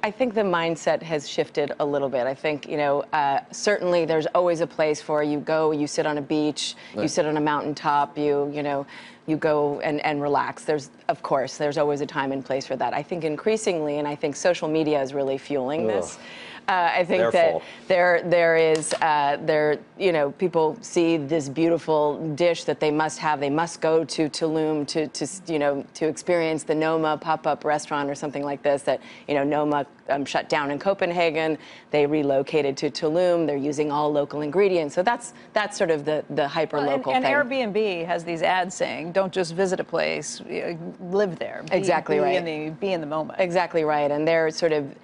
I think the mindset has shifted a little bit. I think, certainly there's always a place for you go, you sit on a beach, Right. you sit on a mountaintop, you go and relax. Of course, there's always a time and place for that. I think increasingly, and I think social media is really fueling this. I think that there is, people see this beautiful dish that they must have. They must go to Tulum to experience the Noma pop-up restaurant or something like this that, Noma shut down in Copenhagen. They relocated to Tulum. They're using all local ingredients. So that's sort of the hyper-local thing. And Airbnb has these ads saying, don't just visit a place, live there. Exactly right. Be in the moment. Exactly right. And they're sort of,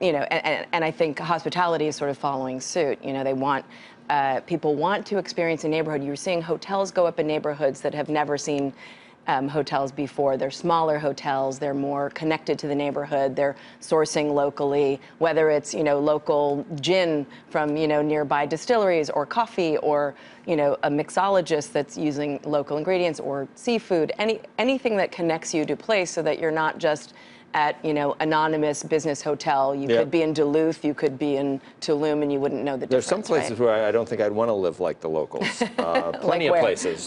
and I think hospitality is sort of following suit. They want, people want to experience a neighborhood. You're seeing hotels go up in neighborhoods that have never seen hotels before. They're smaller hotels. They're more connected to the neighborhood. They're sourcing locally, whether it's, local gin from, nearby distilleries, or coffee, or, a mixologist that's using local ingredients, or seafood, anything that connects you to place so that you're not just at, anonymous business hotel. You could be in Duluth, you could be in Tulum, and you wouldn't know the difference. There's some places where I don't think I'd want to live like the locals. Plenty of places.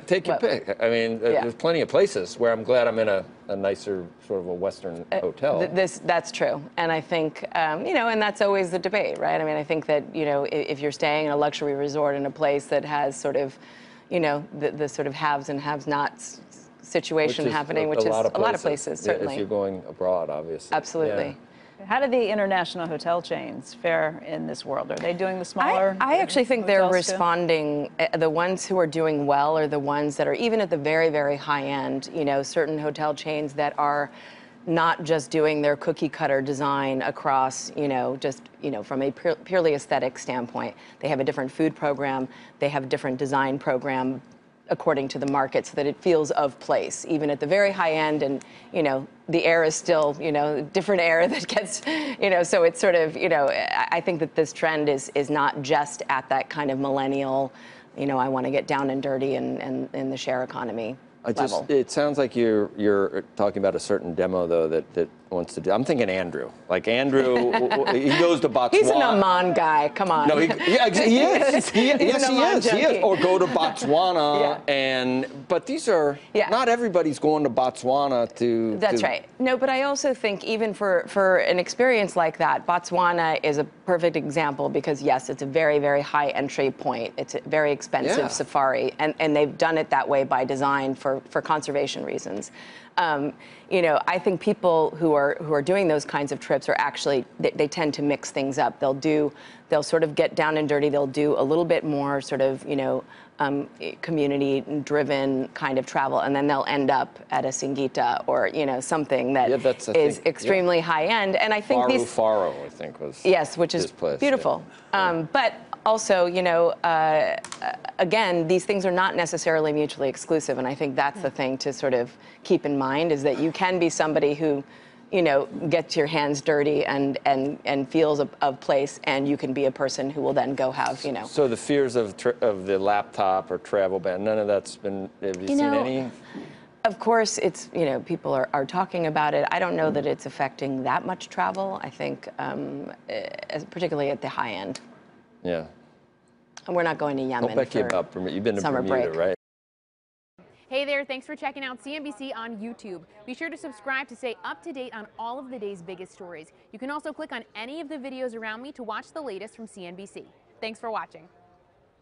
Take your pick. I mean, there's plenty of places where I'm glad I'm in a nicer, sort of a Western hotel. That's true. And I think, and that's always the debate, right? I mean, I think that, if you're staying in a luxury resort in a place that has sort of, the sort of haves and have-nots situation happening, which is a lot of places, certainly. If you're going abroad, obviously. Absolutely. Yeah. How do the international hotel chains fare in this world? Are they doing the smaller? I actually think they're responding. The ones who are doing well are the ones that are even at the very, very high end. Certain hotel chains that are not just doing their cookie cutter design across, from a purely aesthetic standpoint. They have a different food program. They have a different design program according to the market, so that it feels of place, even at the very high end. And, the air is still, different air that gets, so it's sort of, I think that this trend is not just at that kind of millennial, I want to get down and dirty and in the share economy level. It sounds like you're talking about a certain demo, though, that wants to do. I'm thinking Andrew. Like Andrew, he goes to Botswana. He's an Oman guy. Come on. No, he is. Yes, he is. Or go to Botswana, but these are not everybody's going to Botswana to. That's right. No, but I also think even for an experience like that, Botswana is a perfect example because yes, it's a very, very high entry point. It's a very expensive safari, and they've done it that way by design for conservation reasons. I think people who are doing those kinds of trips are actually, they tend to mix things up. They'll sort of get down and dirty. They'll do a little bit more sort of, community-driven kind of travel, and then they'll end up at a Singita or, something that is extremely high-end. And I think Faro, I think, was which is place, beautiful. But also, again, these things are not necessarily mutually exclusive, and I think that's the thing to sort of keep in mind, is that you can be somebody who, gets your hands dirty and feels of place, and you can be a person who will then go have, So the fears of the laptop or travel ban, none of that's been, have you seen any? Of course, it's, people are talking about it. I don't know that it's affecting that much travel, I think, particularly at the high end. Yeah. And we're not going to Yemen You've been to summer Bermuda, break. right? Hey there, thanks for checking out CNBC on YouTube. Be sure to subscribe to stay up to date on all of the day's biggest stories. You can also click on any of the videos around me to watch the latest from CNBC. Thanks for watching.